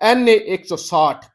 NA 160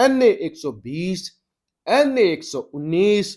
NA 120, NA 119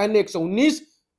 NA 119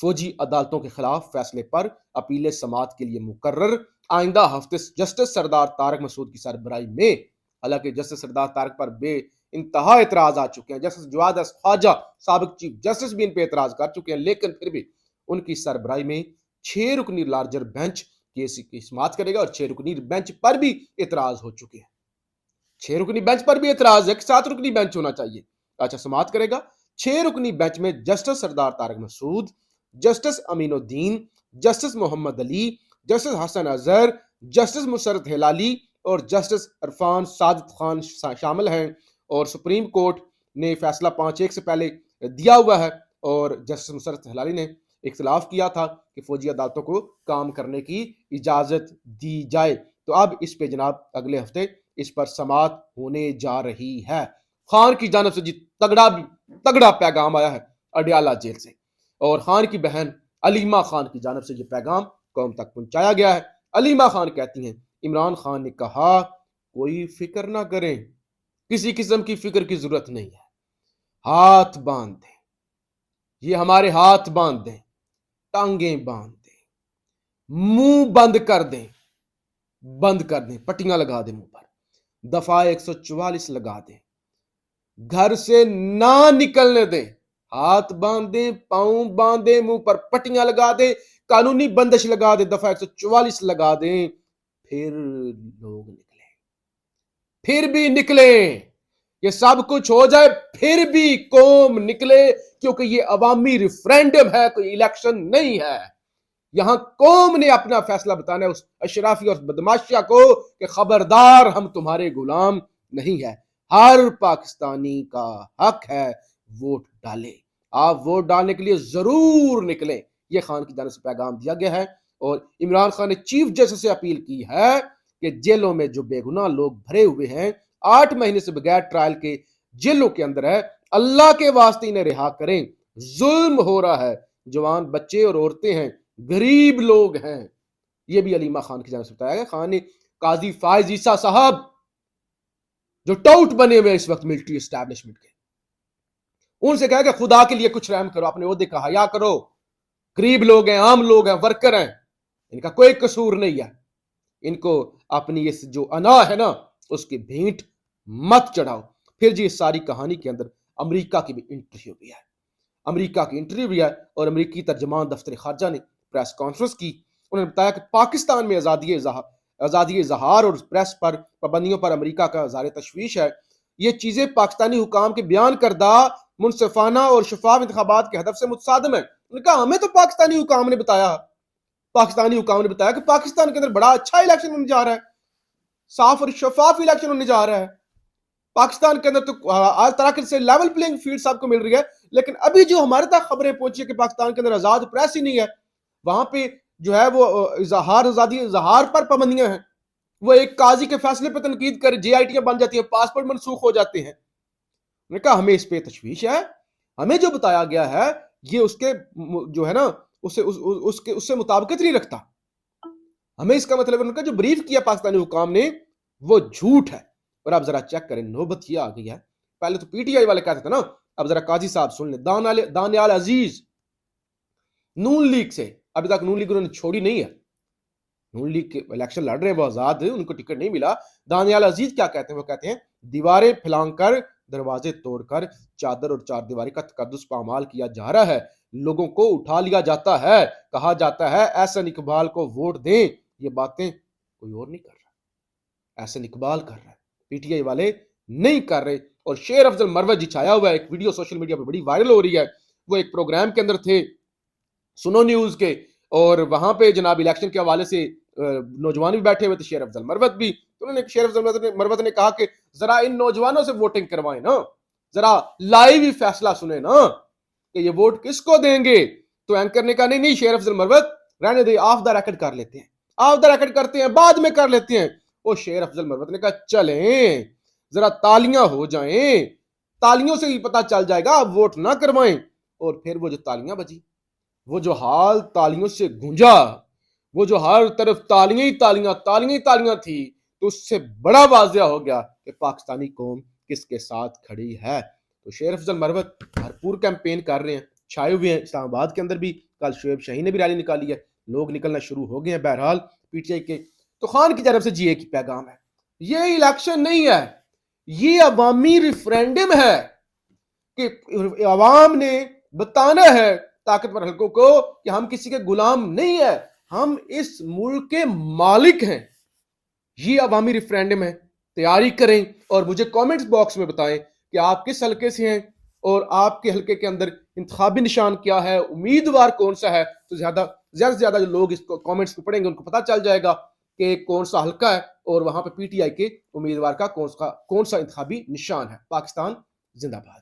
فوجی عدالتوں کے خلاف فیصلے پر اپیل سماعت کے لیے مقرر آئندہ ہفتے جسٹس سردار طارق مسعود کی سربراہی میں، حالانکہ جسٹس سردار طارق پر بے انتہا اعتراض آ چکے ہیں، جسٹس جواد اس خواجہ سابق چیف جسٹس بھی ان پہ اعتراض کر چکے ہیں، لیکن پھر بھی ان کی سربراہی میں 6 رکنی لارجر بینچ کیس کی سماعت کرے گا، اور 6 رکنی بینچ پر بھی اعتراض ہو چکے ہیں۔ 6 رکنی بینچ پر بھی اعتراض ہے کہ 7 رکنی بینچ ہونا چاہیے۔ اچھا، سماعت کرے گا 6 رکنی بینچ میں جسٹس سردار طارق مسعود، جسٹس امین الدین، جسٹس محمد علی، جسٹس حسن اظہر، جسٹس مسرت ہلالی اور جسٹس عرفان سعادت خان شامل ہیں، اور سپریم کورٹ نے فیصلہ 5-1 سے پہلے دیا ہوا ہے، اور جسٹس مسرت ہلالی نے اختلاف کیا تھا کہ فوجی عدالتوں کو کام کرنے کی اجازت دی جائے۔ تو اب اس پہ جناب اگلے ہفتے اس پر سماعت ہونے جا رہی ہے۔ خان کی جانب سے جی تگڑا پیغام آیا ہے اڈیالہ جیل سے، اور خان کی بہن علیمہ خان کی جانب سے یہ پیغام قوم تک پہنچایا گیا ہے۔ علیمہ خان کہتی ہیں عمران خان نے کہا کوئی فکر نہ کریں، کسی قسم کی فکر کی ضرورت نہیں ہے، ہاتھ باندھ دیں، یہ ہمارے ہاتھ باندھ دیں، ٹانگیں باندھ دیں، منہ بند کر دیں، پٹیاں لگا دیں منہ پر، دفعہ 144 لگا دیں، گھر سے نہ نکلنے دیں، ہاتھ باندھ دیں، پاؤں باندھ دیں، منہ پر پٹیاں لگا دیں، قانونی بندش لگا دیں، دفعہ 144 لگا دیں، پھر لوگ نکلیں، پھر بھی نکلیں، یہ سب کچھ ہو جائے پھر بھی قوم نکلے، کیونکہ یہ عوامی ریفرینڈم ہے، کوئی الیکشن نہیں ہے۔ یہاں قوم نے اپنا فیصلہ بتانا ہے اس اشرافی اور بدماشیہ کو کہ خبردار ہم تمہارے غلام نہیں ہے۔ ہر پاکستانی کا حق ہے ووٹ ڈالے، آپ ووٹ ڈالنے کے لیے ضرور نکلیں، یہ خان کی جانب سے پیغام دیا گیا ہے۔ اور عمران خان نے چیف جسٹس سے اپیل کی ہے کہ جیلوں میں جو بے گناہ لوگ بھرے ہوئے ہیں، 8 مہینے سے بغیر ٹرائل کے جیلوں کے اندر ہے، اللہ کے واسطے انہیں رہا کریں، ظلم ہو رہا ہے، جوان بچے اور عورتیں ہیں، غریب لوگ ہیں۔ یہ بھی علیمہ خان کی جانب سے بتایا گیا۔ خان نے قاضی فائز عیسیٰ صاحب جو ٹاؤٹ بنے ہوئے اس وقت ملٹری اسٹیبلشمنٹ کے، ان سے کہا کہ خدا کے لیے کچھ رحم کرو، اپنے عہدے کا حیا کرو، غریب لوگ ہیں، عام لوگ ہیں، ورکر ہیں، ان کا کوئی قصور نہیں ہے، ان کو اپنی اس جو انا ہے نا اس کی بھینٹ مت چڑھاؤ۔ پھر جی اس ساری کہانی کے اندر امریکہ کی بھی انٹری ہوئی ہے، امریکہ کی انٹری ہوئی ہے، اور امریکی ترجمان دفتر خارجہ نے پریس کانفرنس کی۔ انہوں نے بتایا کہ پاکستان میں آزادی اظہار اور پریس پر پابندیوں پر امریکہ کا اظہار تشویش ہے، یہ چیزیں پاکستانی حکام کے بیان کردہ منصفانہ اور شفاف انتخابات کے ہدف سے متصادم ہے۔ انہوں نے کہا ہمیں تو پاکستانی حکام نے بتایا کہ پاکستان کے اندر بڑا اچھا الیکشن ہونے جا رہا ہے، صاف اور شفاف الیکشن ہونے جا رہا ہے، پاکستان کے اندر تو ہر طرح سے لیول پلینگ فیلڈ سب کو مل رہی ہے، لیکن ابھی جو ہمارے تک خبریں پہنچی ہے کہ پاکستان کے اندر آزاد پریس ہی نہیں ہے، وہاں پہ جو ہے وہ آزادی اظہار پر پابندیاں ہیں، وہ ایک قاضی کے فیصلے پہ تنقید کر جے آئی ٹیاں بن جاتی ہیں، پاسپورٹ منسوخ ہو جاتے ہیں۔ انہوں نے کہا ہمیں اس پہ تشویش ہے، ہمیں جو بتایا گیا ہے یہ اس کے جو ہے نا اس سے مطابقت نہیں رکھتا، ہمیں اس کا مطلب ان کا جو بریف کیا پاکستانی حکام نے وہ جھوٹ ہے۔ اور اب ذرا چیک کریں، نوبت یہ آ گئی ہے، پہلے تو پی ٹی آئی والے کہتے تھے نا، اب ذرا قاضی صاحب سن لیں، دانیال عزیز نون لیگ سے، ابھی تک نون لیگ انہوں نے چھوڑی نہیں ہے، نون لیگ کے الیکشن لڑ رہے ہیں، وہ آزاد ہیں، ان کو ٹکٹ نہیں ملا۔ دانیال عزیز کیا کہتے ہیں؟ وہ کہتے ہیں دیواریں پھلانگ کر، دروازے توڑ کر چادر اور چار دیواری کا تقدس پامال کیا جا رہا ہے، لوگوں کو اٹھا لیا جاتا ہے، کہا جاتا ہے احسن اقبال کو ووٹ دیں، یہ باتیں کوئی اور نہیں کر رہا، احسن اقبال کر رہا ہے، پی ٹی آئی والے نہیں کر رہے۔ اور شیر افضل مروت جی چھایا ہوا ہے، ایک ویڈیو سوشل میڈیا پہ بڑی وائرل ہو رہی ہے، وہ ایک پروگرام کے اندر تھے سنو نیوز کے، اور وہاں پہ جناب الیکشن کے حوالے سے نوجوان بھی بیٹھے ہوئے تھے، شیر افضل مروت بھی، تو انہوں نے شیر افضل مروت نے کہا کہ ذرا ان نوجوانوں سے ووٹنگ کروائیں نا، ذرا لائیو ہی فیصلہ سنیں نا کہ یہ ووٹ کس کو دیں گے۔ تو اینکر نے کہا نہیں شیر افضل مروت رہنے دے، آف دا ریکارڈ کر لیتے ہیں، آف دا ریکارڈ کرتے ہیں، بعد میں کر لیتے ہیں۔ وہ شیر افضل مروت نے کہا چلیں ذرا تالیاں ہو جائیں، تالیوں سے ہی پتہ چل جائے گا، آپ ووٹ نہ کروائیں۔ اور پھر وہ جو تالیاں بجی، وہ جو حال تالیوں سے گونجا، وہ جو ہر طرف تالیاں ہی تالیاں تھی، تو اس سے بڑا واضح ہو گیا کہ پاکستانی قوم کس کے ساتھ کھڑی ہے۔ تو شیر افضل مروت بھرپور کیمپین کر رہے ہیں، چھائے ہوئے ہیں، اسلام آباد کے اندر بھی کل شعیب شاہین نے بھی ریلی نکالی ہے، لوگ نکلنا شروع ہو گئے ہیں بہرحال پی ٹی آئی کے۔ تو خان کی طرف سے جی اے کی پیغام ہے، یہ الیکشن نہیں ہے، یہ عوامی ریفرینڈم ہے کہ عوام نے بتانا ہے طاقتور حلقوں کو کہ ہم کسی کے غلام نہیں ہیں، ہم اس ملک کے مالک ہیں۔ یہ عوامی ریفرینڈم ہے، تیاری کریں اور مجھے کامنٹس باکس میں بتائیں کہ آپ کس حلقے سے ہیں اور آپ کے حلقے کے اندر انتخابی نشان کیا ہے، امیدوار کون سا ہے۔ تو زیادہ سے زیادہ جو لوگ اس کو کامنٹس کو پڑھیں گے ان کو پتہ چل جائے گا کہ کون سا حلقہ ہے اور وہاں پہ پی ٹی آئی کے امیدوار کا کون سا انتخابی نشان ہے۔ پاکستان زندہ باد۔